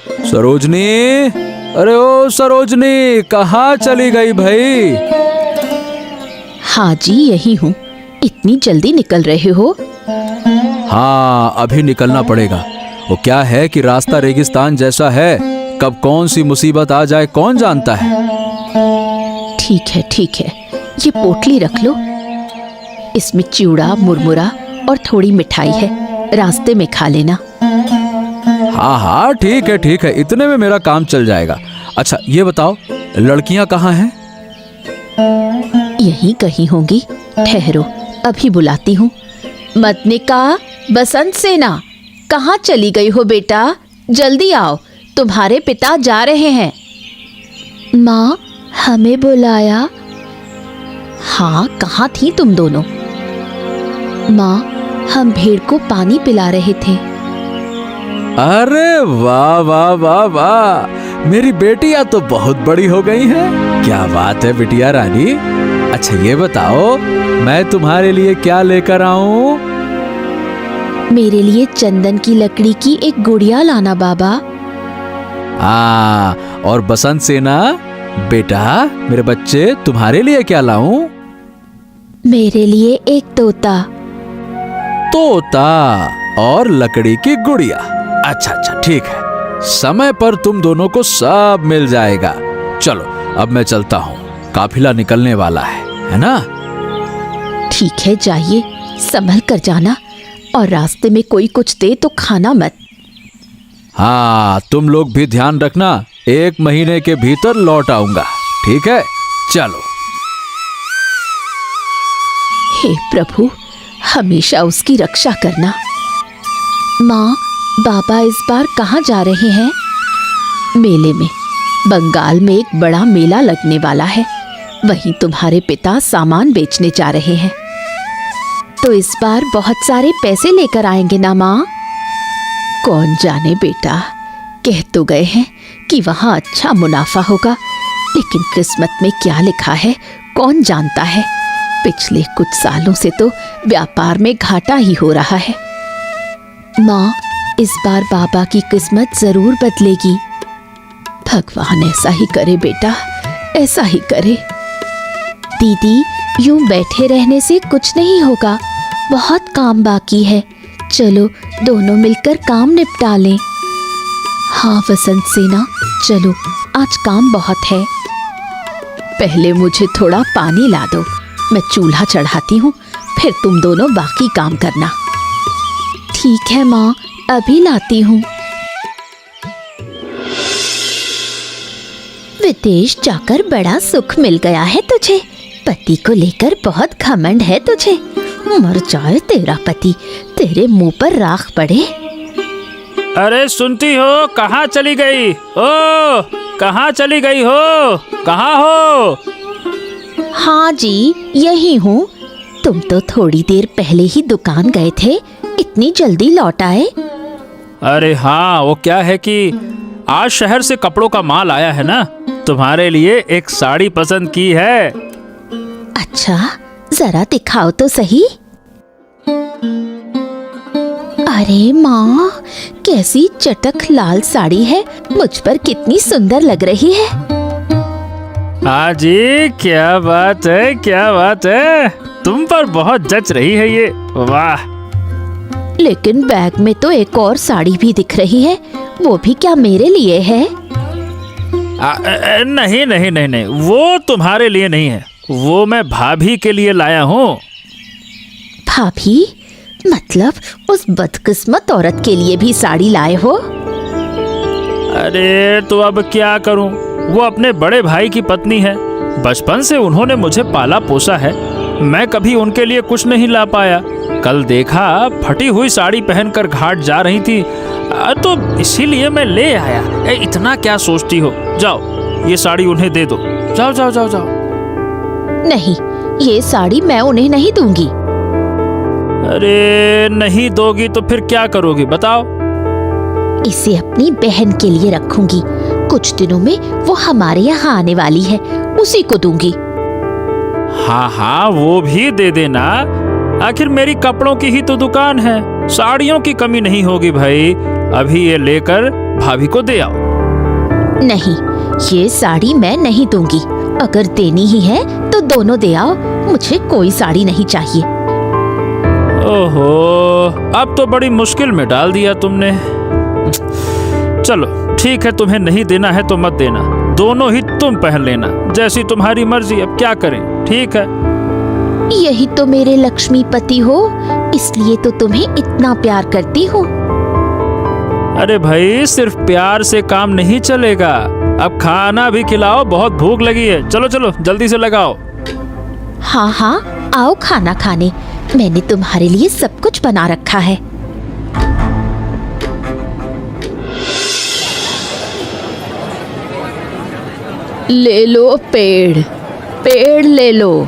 सरोजनी, अरे ओ सरोजनी, कहाँ चली गई भाई? हाँ जी, यही हूँ। इतनी जल्दी निकल रहे हो? हाँ, अभी निकलना पड़ेगा। वो क्या है कि रास्ता रेगिस्तान जैसा है, कब कौन सी मुसीबत आ जाए कौन जानता है। ठीक है ठीक है, ये पोटली रख लो। इसमें चिवड़ा, मुरमुरा और थोड़ी मिठाई है, रास्ते में खा लेना। हाँ हाँ ठीक है, इतने में मेरा काम चल जाएगा। अच्छा ये बताओ, लड़कियां कहाँ हैं? यहीं कहीं होंगी, ठहरो अभी बुलाती हूँ। मतनिका, बसंत सेना, कहाँ चली गई हो बेटा? जल्दी आओ, तुम्हारे पिता जा रहे हैं। माँ, हमें बुलाया? हाँ, कहाँ थी तुम दोनों? माँ, हम भेड़ को पानी पिला रहे थे। अरे वाह वाह वाह वाह, मेरी बेटियां तो बहुत बड़ी हो गई हैं। क्या बात है बिटिया रानी। अच्छा ये बताओ, मैं तुम्हारे लिए क्या लेकर आऊं? मेरे लिए चंदन की लकड़ी की एक गुड़िया लाना बाबा। हाँ, और बसंत सेना, बेटा मेरे बच्चे, तुम्हारे लिए क्या लाऊं? मेरे लिए एक तोता। तोता और लकड़ी की गुड़िया। अच्छा ठीक है, समय पर तुम दोनों को सब मिल जाएगा। चलो अब मैं चलता हूँ, काफिला निकलने वाला है ना? ठीक है, जाइए, संभल कर जाना, और रास्ते में कोई कुछ दे तो खाना मत। हाँ, तुम लोग भी ध्यान रखना, 1 महीने के भीतर लौट आऊंगा, ठीक है? चलो। हे प्रभु, हमेशा उसकी रक्षा करना। माँ, बाबा इस बार कहाँ जा रहे हैं? मेले में। बंगाल में एक बड़ा मेला लगने वाला है, वहीं तुम्हारे पिता सामान बेचने जा रहे हैं। तो इस बार बहुत सारे पैसे लेकर आएंगे ना माँ? कौन जाने बेटा, कह तो गए हैं कि वहाँ अच्छा मुनाफा होगा, लेकिन किस्मत में क्या लिखा है कौन जानता है। पिछले कुछ सालों से तो व्यापार में घाटा ही हो रहा है। माँ, इस बार बाबा की किस्मत जरूर बदलेगी। भगवान ऐसा ही करे बेटा, ऐसा ही करे। दीदी, यूं बैठे रहने से कुछ नहीं होगा, बहुत काम बाकी है। चलो दोनों मिलकर काम निपटा लें। हाँ वसंत सेना, चलो, आज काम बहुत है। पहले मुझे थोड़ा पानी ला दो, मैं चूल्हा चढ़ाती हूँ, फिर तुम दोनों बाकी काम करना। ठीक है माँ, अभी लाती हूँ। विदेश जाकर बड़ा सुख मिल गया है तुझे, पति को लेकर बहुत घमंड है तुझे। मर जाए तेरा पति, तेरे मुंह पर राख पड़े। अरे सुनती हो, कहाँ चली गई? ओ, कहाँ चली गई हो? कहाँ हो? हाँ जी, यही हूँ। तुम तो थोड़ी देर पहले ही दुकान गए थे, इतनी जल्दी लौट आए? अरे हाँ, वो क्या है कि आज शहर से कपड़ों का माल आया है ना, तुम्हारे लिए एक साड़ी पसंद की है। अच्छा, जरा दिखाओ तो सही। अरे माँ, कैसी चटक लाल साड़ी है, मुझ पर कितनी सुंदर लग रही है। हाँ जी, क्या बात है, क्या बात है, तुम पर बहुत जच रही है ये, वाह। लेकिन बैग में तो एक और साड़ी भी दिख रही है, वो भी क्या मेरे लिए है? नहीं नहीं नहीं नहीं, वो तुम्हारे लिए नहीं है, वो मैं भाभी के लिए लाया हूँ। भाभी? मतलब उस बदकिस्मत औरत के लिए भी साड़ी लाए हो? अरे तो अब क्या करूं, वो अपने बड़े भाई की पत्नी है, बचपन से उन्होंने मुझे पाला पोसा है, मैं कभी उनके लिए कुछ नहीं ला पाया। कल देखा फटी हुई साड़ी पहनकर घाट जा रही थी, तो इसीलिए मैं ले आया। इतना क्या सोचती हो, जाओ ये साड़ी उन्हें दे दो, जाओ जाओ जाओ जाओ। नहीं, ये साड़ी मैं उन्हें नहीं दूंगी। अरे नहीं दोगी तो फिर क्या करोगी बताओ? इसे अपनी बहन के लिए रखूंगी, कुछ दिनों में वो हमारे यहाँ आने वाली है, उसी को दूंगी। हाँ हाँ, वो भी दे देना, आखिर मेरी कपड़ों की ही तो दुकान है, साड़ियों की कमी नहीं होगी भाई। अभी ये लेकर भाभी को दे आओ। नहीं, ये साड़ी मैं नहीं दूंगी। अगर देनी ही है तो दोनों दे आओ, मुझे कोई साड़ी नहीं चाहिए। ओहो, अब तो बड़ी मुश्किल में डाल दिया तुमने। चलो ठीक है, तुम्हें नहीं देना है तो मत देना, दोनों ही तुम पहन लेना, जैसी तुम्हारी मर्जी। अब क्या करें, ठीक है। यही तो मेरे लक्ष्मीपति हो, इसलिए तो तुम्हें इतना प्यार करती हूँ। अरे भाई, सिर्फ प्यार से काम नहीं चलेगा, अब खाना भी खिलाओ, बहुत भूख लगी है। चलो चलो जल्दी से लगाओ। हाँ हाँ, आओ खाना खाने, मैंने तुम्हारे लिए सब कुछ बना रखा है। ले लो पेड़, पेड़ ले लो।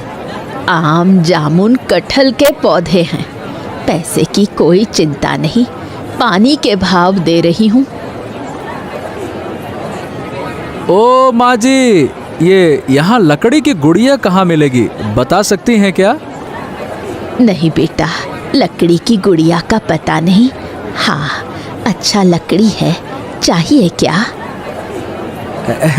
आम, जामुन, कटहल के पौधे हैं। पैसे की कोई चिंता नहीं, पानी के भाव दे रही हूँ। ओ माँ जी, ये यहाँ लकड़ी की गुड़िया कहाँ मिलेगी, बता सकती हैं क्या? नहीं बेटा, लकड़ी की गुड़िया का पता नहीं। हाँ, अच्छा लकड़ी है, चाहिए क्या?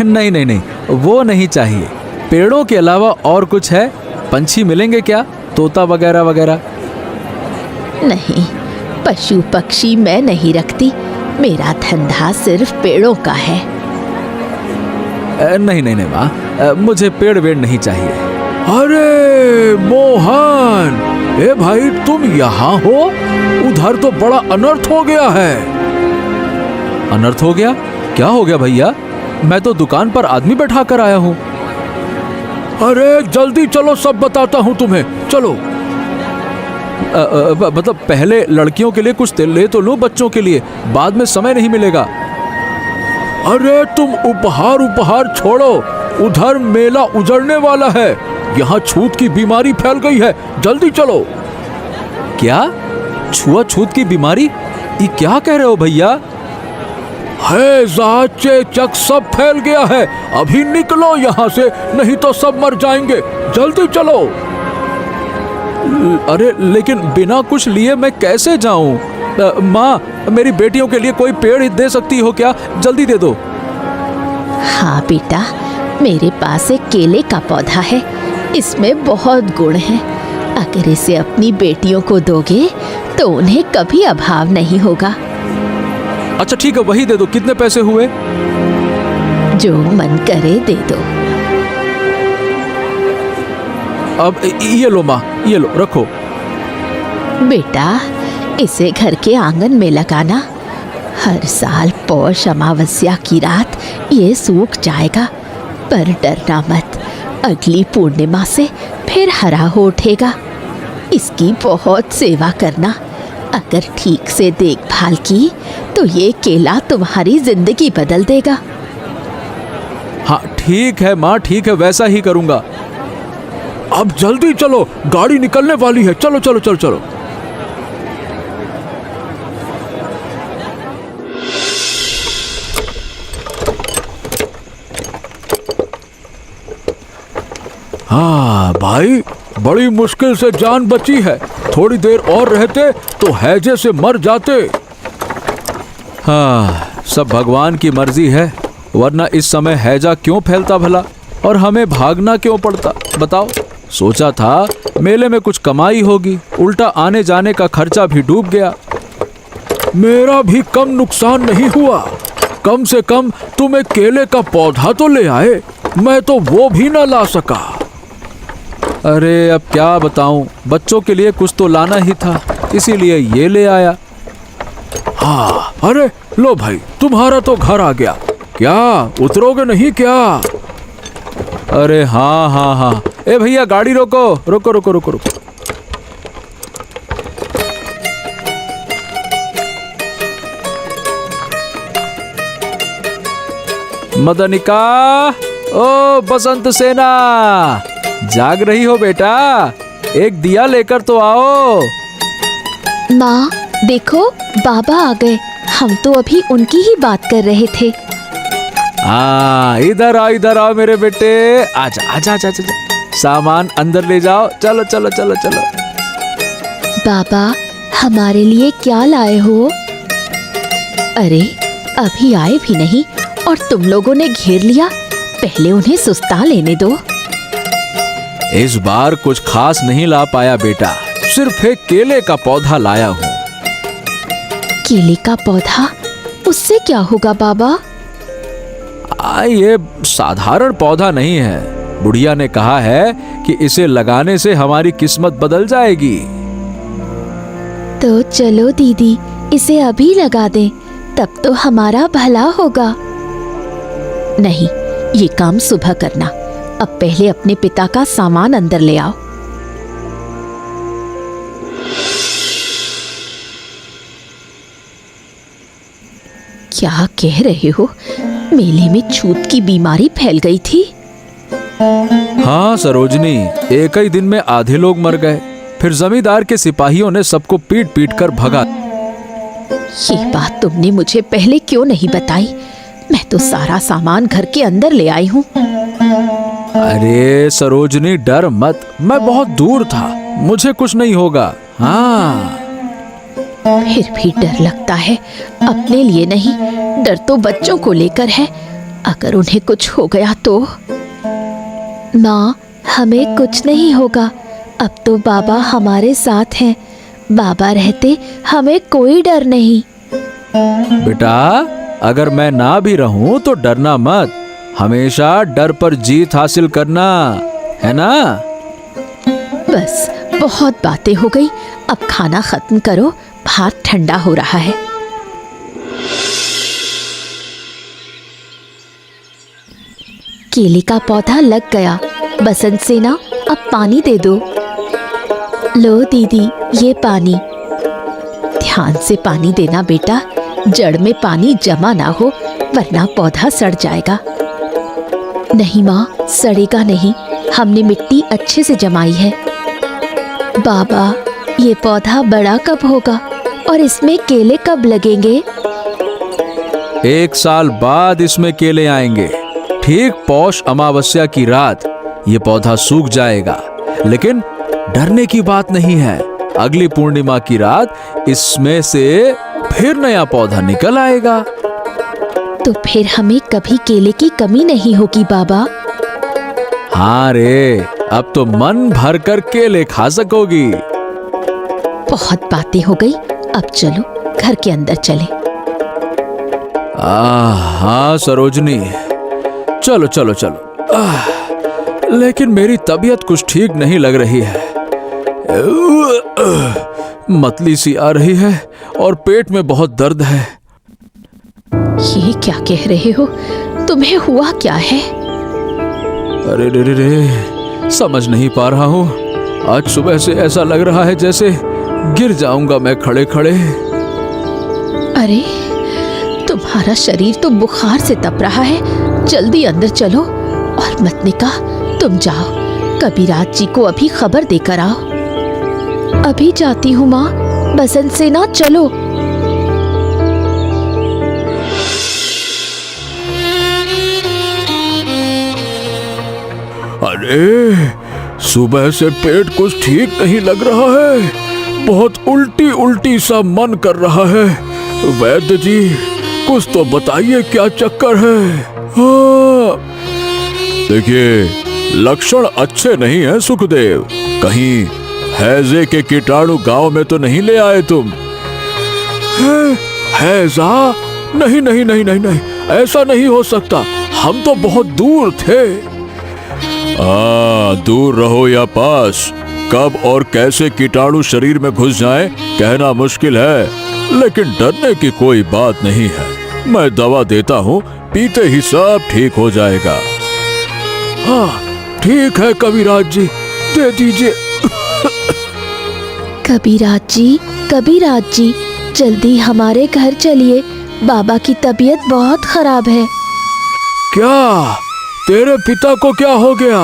नहीं नहीं नहीं, वो नहीं चाहिए। पेड़ों के अलावा और कुछ है? पंछी मिलेंगे क्या, तोता वगैरह वगैरह? नहीं, पशु पक्षी मैं नहीं रखती, मेरा धंधा सिर्फ पेड़ों का है। नहीं नहीं नहीं माँ, मुझे पेड़ वेड़ नहीं चाहिए। अरे मोहन, ए भाई तुम यहाँ हो? उधर तो बड़ा अनर्थ हो गया है। अनर्थ हो गया? क्या हो गया भैया? मैं तो दुकान पर आदमी बैठा कर आया हूँ। अरे जल्दी चलो, सब बताता हूँ तुम्हें, चलो। मतलब पहले लड़कियों के लिए कुछ ले तो लो, बच्चों के लिए, बाद में समय नहीं मिलेगा। अरे तुम उपहार छोड़ो, उधर मेला उजड़ने वाला है, यहाँ छूत की बीमारी फैल गई है, जल्दी चलो। क्या छुआछूत की बीमारी? ये क्या कह रहे हो भैया? है चेचक सब फैल गया है, अभी निकलो यहाँ से, नहीं तो सब मर जाएंगे, जल्दी चलो। अरे लेकिन बिना कुछ लिए मैं कैसे जाऊं? माँ, मेरी बेटियों के लिए कोई पेड़ दे सकती हो क्या? जल्दी दे दो। हाँ बेटा, मेरे पास एक केले का पौधा है, इसमें बहुत गुण हैं। अगर इसे अपनी बेटियों को दोगे तो उन्हें कभी अभाव नहीं होगा। अच्छा ठीक है, वही दे दो। कितने पैसे हुए? जो मन करे दे दो। अब ये लो माँ, ये लो, रखो। बेटा, इसे घर के आंगन में लगाना। हर साल पौष अमावस्या की रात ये सूख जाएगा, पर डरना मत, अगली पूर्णिमा से फिर हरा हो उठेगा। इसकी बहुत सेवा करना, अगर ठीक से देखभाल की तो ये केला तुम्हारी जिंदगी बदल देगा। हाँ ठीक है माँ, ठीक है, वैसा ही करूंगा। अब जल्दी चलो, गाड़ी निकलने वाली है, चलो चलो चलो चलो। हाँ भाई, बड़ी मुश्किल से जान बची है, थोड़ी देर और रहते तो हैजे से मर जाते। हाँ, सब भगवान की मर्जी है, वरना इस समय हैजा क्यों फैलता भला, और हमें भागना क्यों पड़ता बताओ। सोचा था मेले में कुछ कमाई होगी, उल्टा आने जाने का खर्चा भी डूब गया। मेरा भी कम नुकसान नहीं हुआ, कम से कम तुम एक केले का पौधा तो ले आए, मैं तो वो भी ना ला सका। अरे अब क्या बताऊं, बच्चों के लिए कुछ तो लाना ही था, इसीलिए ये ले आया। हाँ, अरे लो भाई, तुम्हारा तो घर आ गया, क्या उतरोगे नहीं क्या? अरे हाँ हाँ हाँ, ए भैया गाड़ी रोको रोको रोको रोको रोको। मदनिका, ओ बसंत सेना, जाग रही हो बेटा? एक दिया लेकर तो आओ। माँ देखो, बाबा आ गए, हम तो अभी उनकी ही बात कर रहे थे। इधर आओ मेरे बेटे, आजा आजा आजा आजा, सामान अंदर ले जाओ, चलो चलो चलो चलो। बाबा, हमारे लिए क्या लाए हो? अरे अभी आए भी नहीं और तुम लोगों ने घेर लिया। पहले उन्हें सुस्ता लेने दो। इस बार कुछ खास नहीं ला पाया बेटा, सिर्फ एक केले का पौधा लाया हूँ। केले का पौधा? उससे क्या होगा बाबा? ये साधारण पौधा नहीं है। बुढ़िया ने कहा है कि इसे लगाने से हमारी किस्मत बदल जाएगी। तो चलो दीदी, इसे अभी लगा दें, तब तो हमारा भला होगा। नहीं, ये काम सुबह करना। अब पहले अपने पिता का सामान अंदर ले आओ। क्या कह रहे हो? मेले में छूत की बीमारी फैल गई थी? हाँ सरोजनी, एक ही दिन में आधे लोग मर गए। फिर जमींदार के सिपाहियों ने सबको पीट पीट कर भगा। ये बात तुमने मुझे पहले क्यों नहीं बताई? मैं तो सारा सामान घर के अंदर ले आई हूँ। अरे सरोजनी, डर मत, मैं बहुत दूर था, मुझे कुछ नहीं होगा। हाँ, फिर भी डर लगता है। अपने लिए नहीं, डर तो बच्चों को लेकर है। अगर उन्हें कुछ हो गया तो? माँ, हमें कुछ नहीं होगा। अब तो बाबा हमारे साथ हैं। बाबा रहते हमें कोई डर नहीं। बेटा, अगर मैं ना भी रहूं तो डरना मत। हमेशा डर पर जीत हासिल करना, है ना? बस बहुत बातें हो गई, अब खाना खत्म करो, भात ठंडा हो रहा है। केले का पौधा लग गया। बसंत सेना, अब पानी दे दो। लो दीदी, ये पानी। ध्यान से पानी देना बेटा, जड़ में पानी जमा ना हो, वरना पौधा सड़ जाएगा। नहीं माँ, सड़ेगा नहीं, हमने मिट्टी अच्छे से जमाई है। बाबा, ये पौधा बड़ा कब होगा और इसमें केले कब लगेंगे? 1 साल बाद इसमें केले आएंगे। ठीक पौष अमावस्या की रात ये पौधा सूख जाएगा। लेकिन डरने की बात नहीं है, अगली पूर्णिमा की रात इसमें से फिर नया पौधा निकल आएगा। तो फिर हमें कभी केले की कमी नहीं होगी बाबा। हाँ रे, अब तो मन भर कर केले खा सकोगी। बहुत बातें हो गई, अब चलो घर के अंदर चले। हाँ सरोजनी, चलो चलो चलो। लेकिन मेरी तबीयत कुछ ठीक नहीं लग रही है। मतली सी आ रही है और पेट में बहुत दर्द है। ये क्या कह रहे हो? तुम्हें हुआ क्या है? अरे रे रे रे, समझ नहीं पा रहा हूँ। आज सुबह से ऐसा लग रहा है जैसे गिर जाऊंगा मैं खड़े खड़े। अरे, तुम्हारा शरीर तो बुखार से तप रहा है। जल्दी अंदर चलो। और मतनिका, तुम जाओ, कबीराज जी को अभी खबर देकर आओ। अभी जाती हूँ माँ। बसंत सेना, चलो। अरे, सुबह से पेट कुछ ठीक नहीं लग रहा है। बहुत उल्टी उल्टी सा मन कर रहा है। वैद्य जी, कुछ तो बताइए, क्या चक्कर है? हाँ। देखिए, लक्षण अच्छे नहीं हैं सुखदेव। कहीं हैजे के कीटाणु गांव में तो नहीं ले आए तुम? हैजा? नहीं नहीं नहीं नहीं नहीं, ऐसा नहीं हो सकता। हम तो बहुत दूर थे। दूर रहो या पास, कब और कैसे कीटाणु शरीर में घुस जाएं, कहना मुश्किल है। लेकिन डरने की कोई बात नहीं है। मैं दवा देता हूँ, पीते ही सब ठीक हो जाएगा। हाँ ठीक है कबीराज जी, दे दीजिए। कबीराज जी, जल्दी हमारे घर चलिए। बाबा की तबीयत बहुत खराब है। क्या? तेरे पिता को क्या हो गया?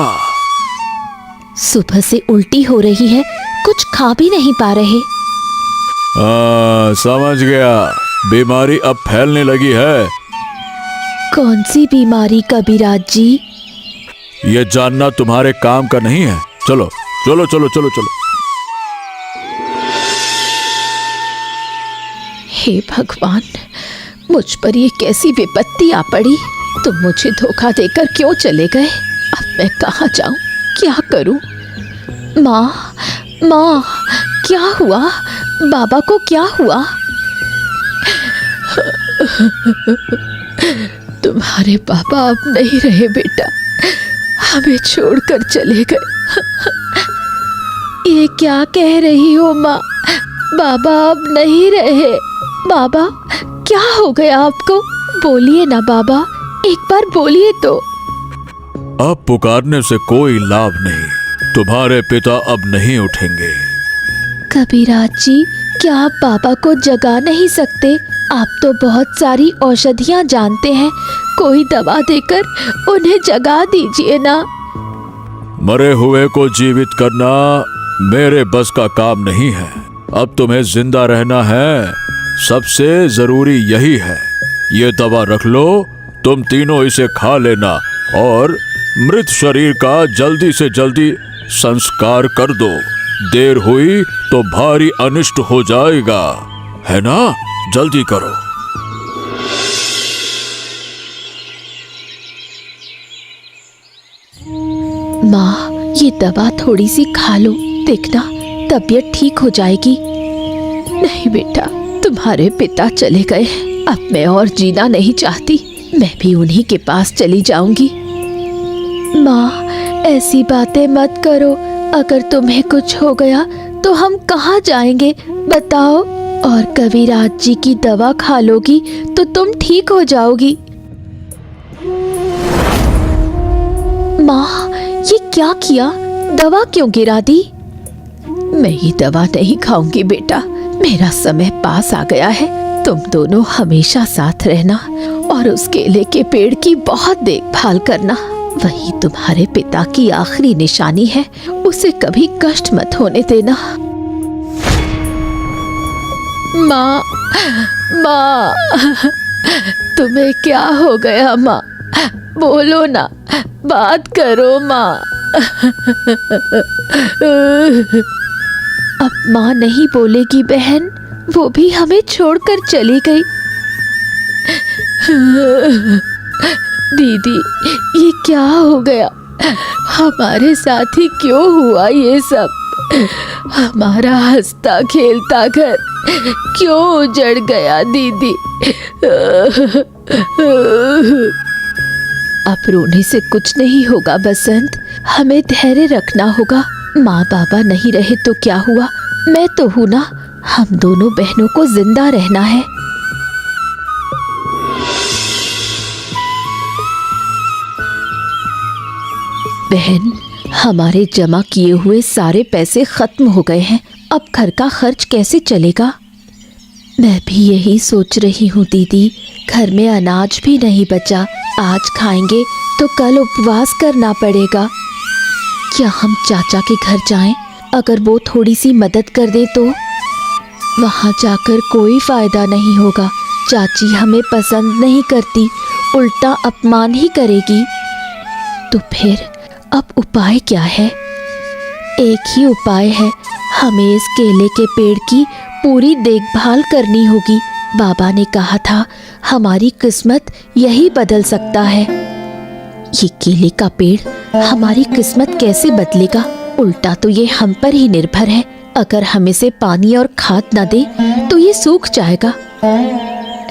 सुबह से उल्टी हो रही है, कुछ खा भी नहीं पा रहे। समझ गया, बीमारी अब फैलने लगी है। कौन सी बीमारी कबीराज जी? ये जानना तुम्हारे काम का नहीं है। चलो चलो चलो चलो चलो। हे भगवान, मुझ पर ये कैसी विपत्ति आ पड़ी। तुम मुझे धोखा देकर क्यों चले गए? अब मैं कहाँ जाऊं, क्या करूं? माँ, माँ, क्या हुआ? बाबा को क्या हुआ? तुम्हारे पापा अब नहीं रहे बेटा, हमें छोड़कर चले गए। ये क्या कह रही हो माँ? बाबा अब नहीं रहे। बाबा, क्या हो गया आपको? बोलिए ना बाबा, एक बार बोलिए तो। अब पुकारने से कोई लाभ नहीं, तुम्हारे पिता अब नहीं उठेंगे। कबीराज जी, क्या आप बाबा को जगा नहीं सकते? आप तो बहुत सारी औषधियाँ जानते हैं, कोई दवा देकर उन्हें जगा दीजिए ना। मरे हुए को जीवित करना मेरे बस का काम नहीं है। अब तुम्हें जिंदा रहना है, सबसे जरूरी यही है। ये दवा रख लो, तुम तीनों इसे खा लेना और मृत शरीर का जल्दी से जल्दी संस्कार कर दो। देर हुई तो भारी अनिष्ट हो जाएगा, है ना? जल्दी करो। माँ, ये दवा थोड़ी सी खा लो, देखना तबीयत ठीक हो जाएगी। नहीं बेटा, तुम्हारे पिता चले गए, अब मैं और जीना नहीं चाहती, मैं भी उन्हीं के पास चली जाऊंगी। माँ, ऐसी बातें मत करो, अगर तुम्हें कुछ हो गया तो हम कहाँ जाएंगे बताओ? और कविराज जी की दवा खा लोगी तो तुम ठीक हो जाओगी। माँ, ये क्या किया? दवा क्यों गिरा दी? मैं ये दवा नहीं खाऊंगी बेटा, मेरा समय पास आ गया है। तुम दोनों हमेशा साथ रहना और उस केले के पेड़ की बहुत देखभाल करना, वही तुम्हारे पिता की आखिरी निशानी है, उसे कभी कष्ट मत होने देना। माँ, माँ, तुम्हें क्या हो गया माँ? बोलो ना, बात करो माँ। अब माँ नहीं बोलेगी बहन, वो भी हमें छोड़कर चली गई। दीदी, ये क्या हो गया? हमारे साथ ही क्यों हुआ ये सब? हमारा हंसता खेलता घर क्यों उजड़ गया दीदी? अब रोने से कुछ नहीं होगा बसंत, हमें धैर्य रखना होगा। माँ बाबा नहीं रहे तो क्या हुआ, मैं तो हूं ना। हम दोनों बहनों को जिंदा रहना है। बहन, हमारे जमा किए हुए सारे पैसे खत्म हो गए हैं, अब घर का खर्च कैसे चलेगा? मैं भी यही सोच रही हूँ दीदी, घर में अनाज भी नहीं बचा, आज खाएंगे तो कल उपवास करना पड़ेगा। क्या हम चाचा के घर जाएं? अगर वो थोड़ी सी मदद कर दे तो? वहाँ जाकर कोई फायदा नहीं होगा, चाची हमें पसंद नहीं करती, उल्टा अपमान ही करेगी। तो फिर अब उपाय क्या है? एक ही उपाय है, हमें इस केले के पेड़ की पूरी देखभाल करनी होगी। बाबा ने कहा था हमारी किस्मत यही बदल सकता है। ये केले का पेड़ हमारी किस्मत कैसे बदलेगा? उल्टा तो ये हम पर ही निर्भर है, अगर हम इसे पानी और खाद न दे तो ये सूख जाएगा।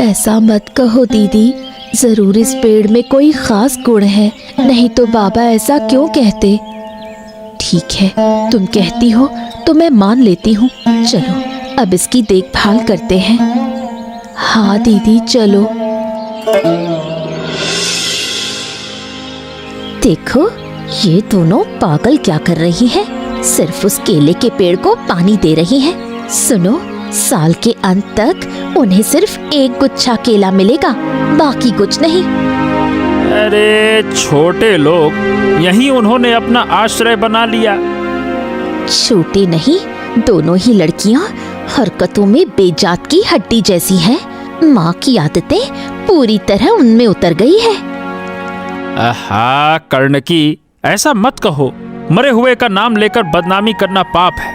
ऐसा मत कहो दीदी, जरूर इस पेड़ में कोई खास गुण है, नहीं तो बाबा ऐसा क्यों कहते? ठीक है, तुम कहती हो तो मैं मान लेती हूँ। चलो अब इसकी देखभाल करते हैं। हाँ दीदी चलो। देखो ये दोनों पागल क्या कर रही हैं? सिर्फ उस केले के पेड़ को पानी दे रही हैं। सुनो, साल के अंत तक उन्हें सिर्फ एक गुच्छा केला मिलेगा, बाकी कुछ नहीं। अरे छोटे लोग, यहीं उन्होंने अपना आश्रय बना लिया। छोटे नहीं, दोनों ही लड़कियां हरकतों में बेजात की हड्डी जैसी हैं। माँ की आदतें पूरी तरह उनमें उतर गई है। आहा कर्णकी, ऐसा मत कहो, मरे हुए का नाम लेकर बदनामी करना पाप है।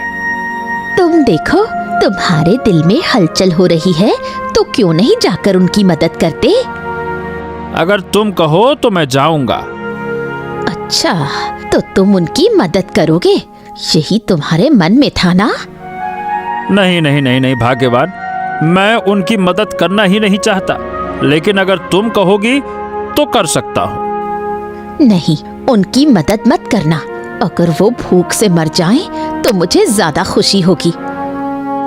तुम देखो, तुम्हारे दिल में हलचल हो रही है तो क्यों नहीं जाकर उनकी मदद करते? अगर तुम कहो तो मैं जाऊंगा। अच्छा, तो तुम उनकी मदद करोगे, यही तुम्हारे मन में था ना? नहीं नहीं नहीं नहीं भाग्यवान, मैं उनकी मदद करना ही नहीं चाहता, लेकिन अगर तुम कहोगी तो कर सकता हूँ। नहीं, उनकी मदद मत करना। अगर वो भूख से मर जाएं तो मुझे ज्यादा खुशी होगी।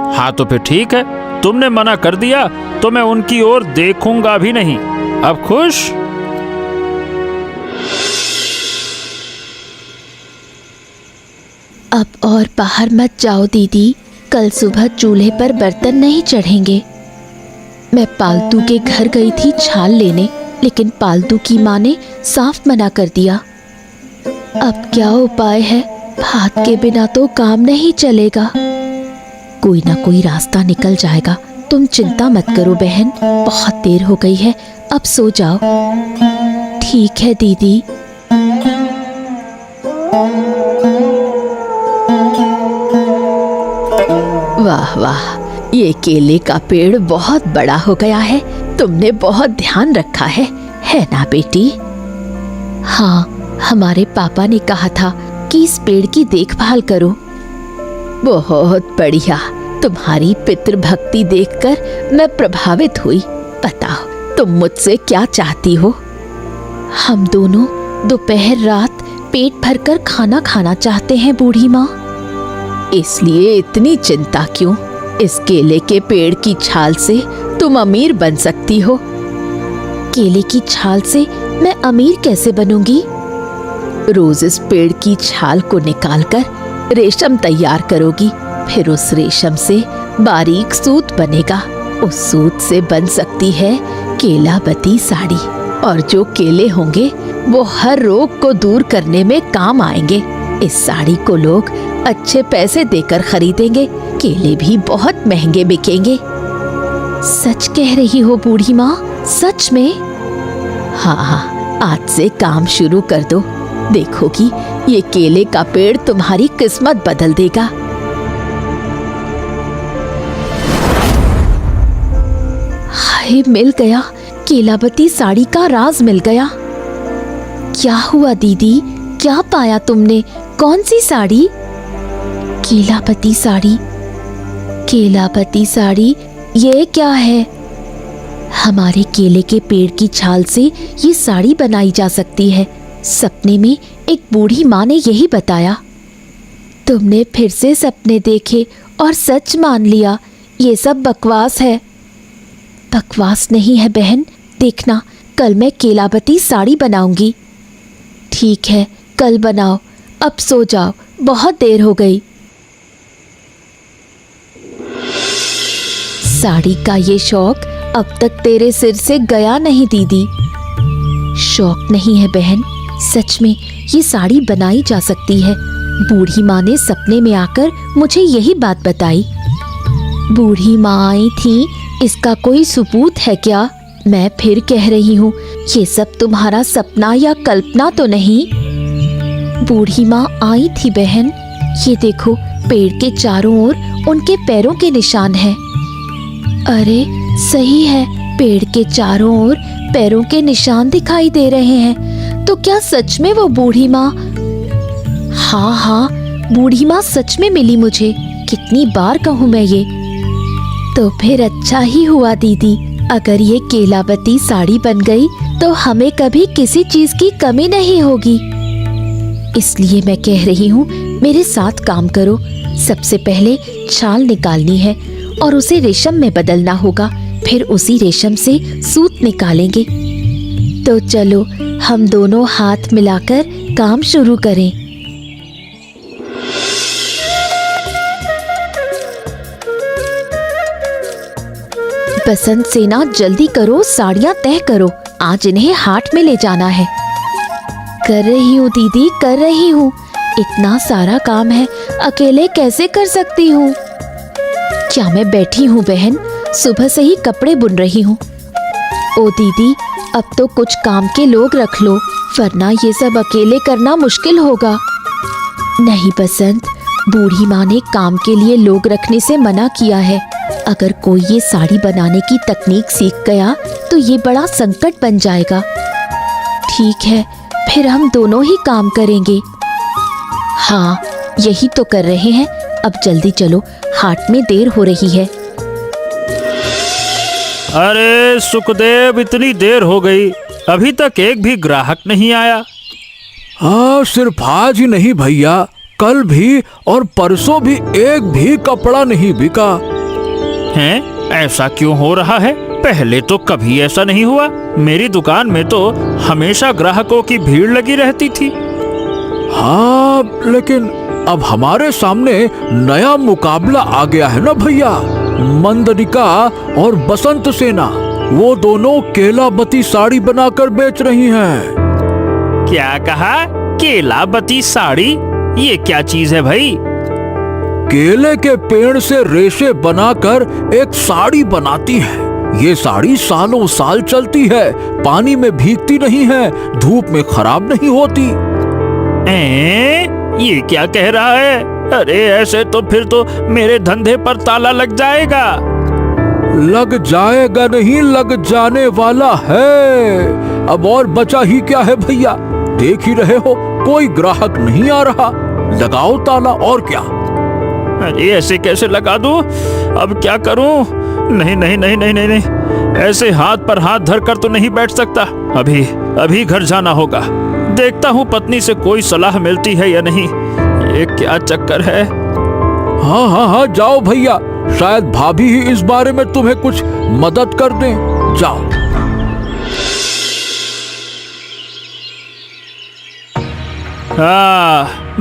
हाँ तो फिर ठीक है, तुमने मना कर दिया तो मैं उनकी ओर देखूंगा भी नहीं। अब खुश? अब और बाहर मत जाओ दीदी, कल सुबह चूल्हे पर बर्तन नहीं चढ़ेंगे। मैं पालतू के घर गई थी छाल लेने, लेकिन पालतू की माँ ने साफ मना कर दिया। अब क्या उपाय है, भात के बिना तो काम नहीं चलेगा। कोई ना कोई रास्ता निकल जाएगा, तुम चिंता मत करो बहन, बहुत देर हो गई है, अब सो जाओ। ठीक है दीदी। वाह वाह, ये केले का पेड़ बहुत बड़ा हो गया है, तुमने बहुत ध्यान रखा है ना बेटी? हाँ, हमारे पापा ने कहा था कि इस पेड़ की देखभाल करो। बहुत बढ़िया, तुम्हारी पितृभक्ति देखकर मैं प्रभावित हुई। बताओ तुम मुझसे क्या चाहती हो? हम दोनों दोपहर रात पेट भरकर खाना खाना चाहते हैं बूढ़ी माँ। इसलिए इतनी चिंता क्यों? इस केले के पेड़ की छाल से तुम अमीर बन सकती हो। केले की छाल से मैं अमीर कैसे बनूंगी? रोज इस पेड़ की छाल को निकालकर रेशम तैयार करोगी, फिर उस रेशम से बारीक सूत बनेगा। उस सूत से बन सकती है केलावती साड़ी, और जो केले होंगे वो हर रोग को दूर करने में काम आएंगे। इस साड़ी को लोग अच्छे पैसे देकर खरीदेंगे, केले भी बहुत महंगे बिकेंगे। सच कह रही हो बूढ़ी माँ? सच में? हाँ, आज से काम शुरू कर दो, देखोगी ये केले का पेड़ तुम्हारी किस्मत बदल देगा। हाय, मिल गया, केलावती साड़ी का राज मिल गया। क्या हुआ दीदी, क्या पाया तुमने? कौन सी साड़ी? केलावती साड़ी। केलावती साड़ी, ये क्या है? हमारे केले के पेड़ की छाल से ये साड़ी बनाई जा सकती है। सपने में एक बूढ़ी माँ ने यही बताया। तुमने फिर से सपने देखे और सच मान लिया। ये सब बकवास है। बकवास नहीं है बहन, देखना कल मैं केलावती साड़ी बनाऊंगी। ठीक है, कल बनाओ, अब सो जाओ, बहुत देर हो गई। साड़ी का ये शौक अब तक तेरे सिर से गया नहीं दीदी। शौक नहीं है बहन, सच में ये साड़ी बनाई जा सकती है। बूढ़ी माँ ने सपने में आकर मुझे यही बात बताई। बूढ़ी माँ आई थी, इसका कोई सबूत है क्या? मैं फिर कह रही हूँ, ये सब तुम्हारा सपना या कल्पना तो नहीं? बूढ़ी माँ आई थी बहन, ये देखो पेड़ के चारों ओर उनके पैरों के निशान हैं। अरे सही है, पेड़ के चारों ओर पैरों के निशान दिखाई दे रहे हैं। तो क्या सच में वो बूढ़ी माँ? हाँ हाँ, बूढ़ी माँ सच में मिली मुझे। कितनी बार कहूँ मैं ये? तो फिर अच्छा ही हुआ दीदी, अगर ये केलावती साड़ी बन गई तो हमें कभी किसी चीज की कमी नहीं होगी। इसलिए मैं कह रही हूँ, मेरे साथ काम करो। सबसे पहले छाल निकालनी है और उसे रेशम में बदलना होगा, फिर उसी रेशम से सूत निकालेंगे। तो चलो हम दोनों हाथ मिलाकर काम शुरू करें। बसंत सेना, जल्दी करो, साड़ियाँ तय करो, आज इन्हें हाट में ले जाना है। कर रही हूँ दीदी, कर रही हूँ। इतना सारा काम है, अकेले कैसे कर सकती हूँ? क्या मैं बैठी हूँ बहन, सुबह से ही कपड़े बुन रही हूँ। ओ दीदी, अब तो कुछ काम के लोग रख लो, वरना ये सब अकेले करना मुश्किल होगा। नहीं बसंत, बूढ़ी माँ ने काम के लिए लोग रखने से मना किया है। अगर कोई ये साड़ी बनाने की तकनीक सीख गया तो ये बड़ा संकट बन जाएगा। ठीक है, फिर हम दोनों ही काम करेंगे। हाँ, यही तो कर रहे हैं। अब जल्दी चलो, हाट में देर हो रही है। अरे सुखदेव, इतनी देर हो गई, अभी तक एक भी ग्राहक नहीं आया। हाँ, सिर्फ आज ही नहीं भैया, कल भी और परसों भी एक भी कपड़ा नहीं बिका। हैं? ऐसा क्यों हो रहा है? पहले तो कभी ऐसा नहीं हुआ। मेरी दुकान में तो हमेशा ग्राहकों की भीड़ लगी रहती थी। हाँ, लेकिन अब हमारे सामने नया मुकाबला आ गया है ना भैया। मंदनिका और बसंत सेना, वो दोनों केलाबती साड़ी बनाकर बेच रही हैं। क्या कहा? केलाबती साड़ी? ये क्या चीज है भाई? केले के पेड़ से रेशे बनाकर एक साड़ी बनाती हैं। ये साड़ी सालों साल चलती है, पानी में भीगती नहीं है, धूप में खराब नहीं होती। ये क्या कह रहा है? अरे ऐसे तो फिर तो मेरे धंधे पर ताला लग जाएगा। लग जाएगा नहीं, लग जाने वाला है। अब और बचा ही क्या है भैया, देख ही रहे हो, कोई ग्राहक नहीं आ रहा। लगाओ ताला, और क्या। अरे ऐसे कैसे लगा दूं? अब क्या करूं? नहीं नहीं नहीं नहीं नहीं नहीं, ऐसे हाथ पर हाथ धरकर तो नहीं बैठ सकता। अभी घर जाना होगा। देखता हूं पत्नी से कोई सलाह मिलती है या नहीं। ये क्या चक्कर है? हाँ हाँ हाँ, जाओ भैया, शायद भाभी ही इस बारे में तुम्हें कुछ मदद कर दें। जाओ।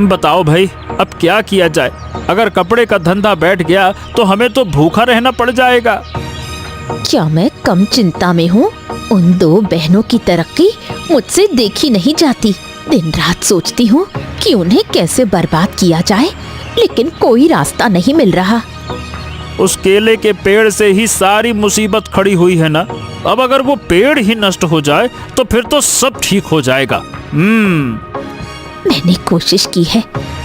बताओ भाई, अब क्या किया जाए? अगर कपड़े का धंधा बैठ गया तो हमें तो भूखा रहना पड़ जाएगा। क्या मैं कम चिंता में हूँ? उन दो बहनों की तरक्की मुझसे देखी नहीं जाती। दिन रात सोचती हूँ कि उन्हें कैसे बर्बाद किया जाए, लेकिन कोई रास्ता नहीं मिल रहा। उस केले के पेड़ से ही सारी मुसीबत खड़ी हुई है ना। अब अगर वो पेड़ ही नष्ट हो जाए तो फिर तो सब ठीक हो जाएगा। मैंने कोशिश की है,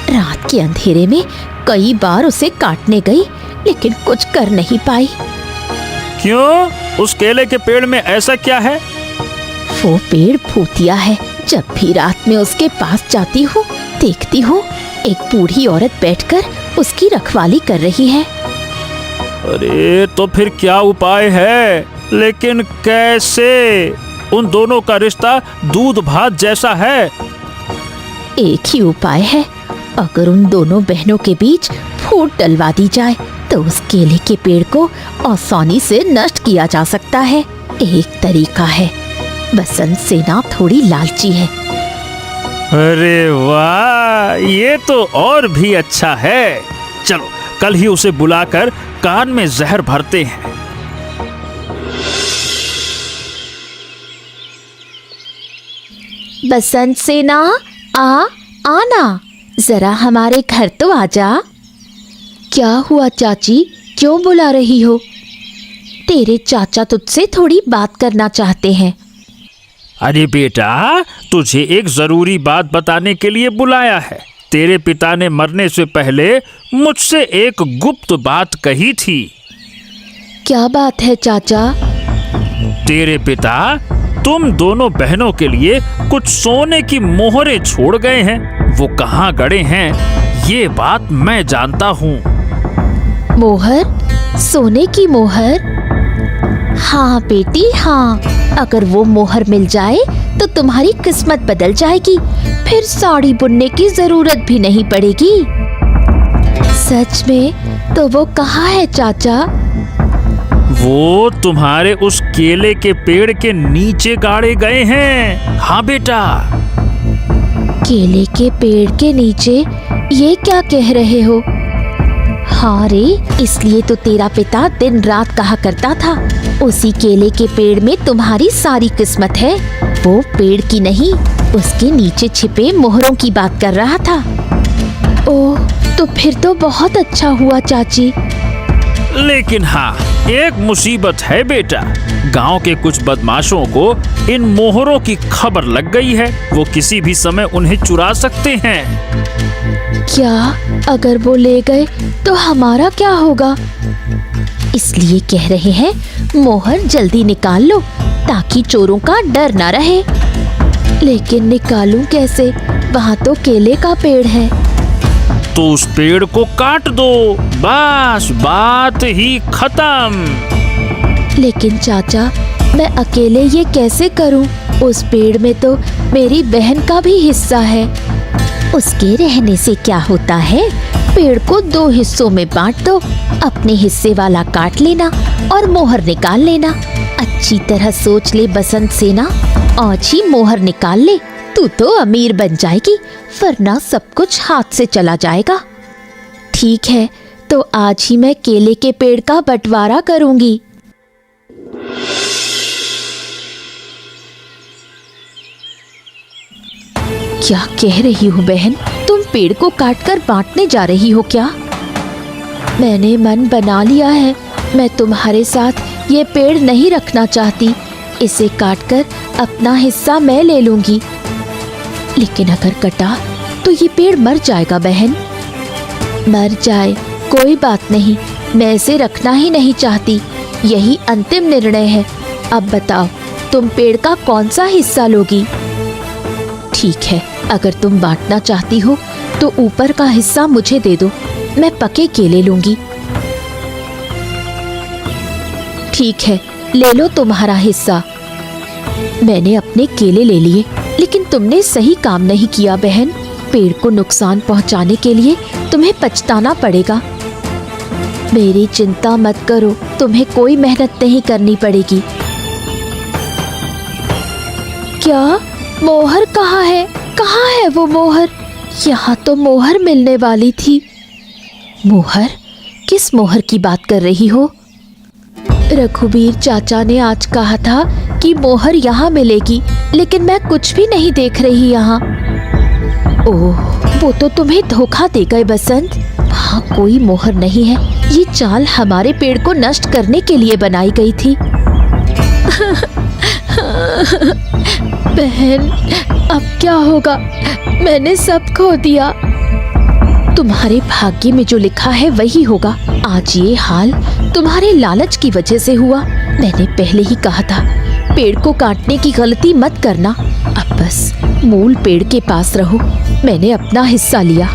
रात के अंधेरे में कई बार उसे काटने गई, लेकिन कुछ कर नहीं पाई। क्यों? उस केले के पेड़ में ऐसा क्या है? वो पेड़ भूतिया है। जब भी रात में उसके पास जाती हूँ, देखती हूँ एक बूढ़ी औरत बैठकर उसकी रखवाली कर रही है। अरे तो फिर क्या उपाय है? लेकिन कैसे? उन दोनों का रिश्ता दूध भात जैसा है। एक ही उपाय है, अगर उन दोनों बहनों के बीच फूट डलवा दी जाए तो उस केले के पेड़ को आसानी से नष्ट किया जा सकता है। एक तरीका है, बसंत सेना थोड़ी लालची है। अरे वाह, ये तो और भी अच्छा है। चलो कल ही उसे बुलाकर कान में जहर भरते हैं। बसंत सेना, आना, जरा हमारे घर तो आजा। क्या हुआ चाची, क्यों बुला रही हो? तेरे चाचा तुझसे थोड़ी बात करना चाहते हैं। अरे बेटा, तुझे एक जरूरी बात बताने के लिए बुलाया है। तेरे पिता ने मरने से पहले मुझसे एक गुप्त बात कही थी। क्या बात है चाचा? तेरे पिता तुम दोनों बहनों के लिए कुछ सोने की मोहरें छोड़ गए हैं। वो कहाँ गड़े हैं ये बात मैं जानता हूँ। मोहर? सोने की मोहर? हाँ बेटी हाँ, अगर वो मोहर मिल जाए तो तुम्हारी किस्मत बदल जाएगी, फिर साड़ी बुनने की जरूरत भी नहीं पड़ेगी। सच में? तो वो कहाँ है चाचा? वो तुम्हारे उस केले के पेड़ के नीचे गाड़े गए हैं। हाँ बेटा। केले के पेड़ के नीचे? ये क्या कह रहे हो? हाँ रे, इसलिए तो तेरा पिता दिन रात कहा करता था, उसी केले के पेड़ में तुम्हारी सारी किस्मत है। वो पेड़ की नहीं, उसके नीचे छिपे मोहरों की बात कर रहा था। ओह, तो फिर तो बहुत अच्छा हुआ चाची। लेकिन हाँ, एक मुसीबत है बेटा। गांव के कुछ बदमाशों को इन मोहरों की खबर लग गई है। वो किसी भी समय उन्हें चुरा सकते हैं। क्या अगर वो ले गए तो हमारा क्या होगा? इसलिए कह रहे हैं मोहर जल्दी निकाल लो ताकि चोरों का डर ना रहे। लेकिन निकालूं कैसे? वहाँ तो केले का पेड़ है। तो उस पेड़ को काट दो, बस बात ही खत्म। लेकिन चाचा, मैं अकेले ये कैसे करूं? उस पेड़ में तो मेरी बहन का भी हिस्सा है। उसके रहने से क्या होता है? पेड़ को 2 हिस्सों में बांट दो, अपने हिस्से वाला काट लेना और मोहर निकाल लेना। अच्छी तरह सोच ले बसंत सेना, आज ही मोहर निकाल ले, तू तो अमीर बन जाएगी, वरना सब कुछ हाथ से चला जाएगा। ठीक है, तो आज ही मैं केले के पेड़ का बंटवारा करूंगी। क्या कह रही हो बहन? तुम पेड़ को काटकर बांटने जा रही हो क्या? मैंने मन बना लिया है, मैं तुम्हारे साथ ये पेड़ नहीं रखना चाहती। इसे काटकर अपना हिस्सा मैं ले लूंगी। लेकिन अगर कटा तो ये पेड़ मर जाएगा बहन। मर जाए कोई बात नहीं, मैं इसे रखना ही नहीं चाहती। यही अंतिम निर्णय है। अब बताओ, तुम पेड़ का कौन सा हिस्सा लोगी? ठीक है, अगर तुम बांटना चाहती हो तो ऊपर का हिस्सा मुझे दे दो, मैं पके केले लूंगी। ठीक है, ले लो तुम्हारा हिस्सा। मैंने अपने केले ले लिए, लेकिन तुमने सही काम नहीं किया बहन। पेड़ को नुकसान पहुंचाने के लिए तुम्हें पछताना पड़ेगा। मेरी चिंता मत करो, तुम्हें कोई मेहनत नहीं करनी पड़ेगी। क्या? मोहर कहाँ है? कहाँ है वो मोहर? यहाँ तो मोहर मिलने वाली थी। मोहर? किस मोहर की बात कर रही हो? रघुवीर चाचा ने आज कहा था कि मोहर यहाँ मिलेगी, लेकिन मैं कुछ भी नहीं देख रही यहाँ। ओह, वो तो तुम्हें धोखा दे गए बसंत। वहाँ कोई मोहर नहीं है। ये चाल हमारे पेड़ को नष्ट करने के लिए बनाई गई थी। बहन, अब क्या होगा? मैंने सब खो दिया। तुम्हारे भाग्य में जो लिखा है वही होगा। आज ये हाल तुम्हारे लालच की वजह से हुआ। मैंने पहले ही कहा था, पेड़ को काटने की गलती मत करना। अब बस मूल पेड़ के पास रहो। मैंने अपना हिस्सा लिया।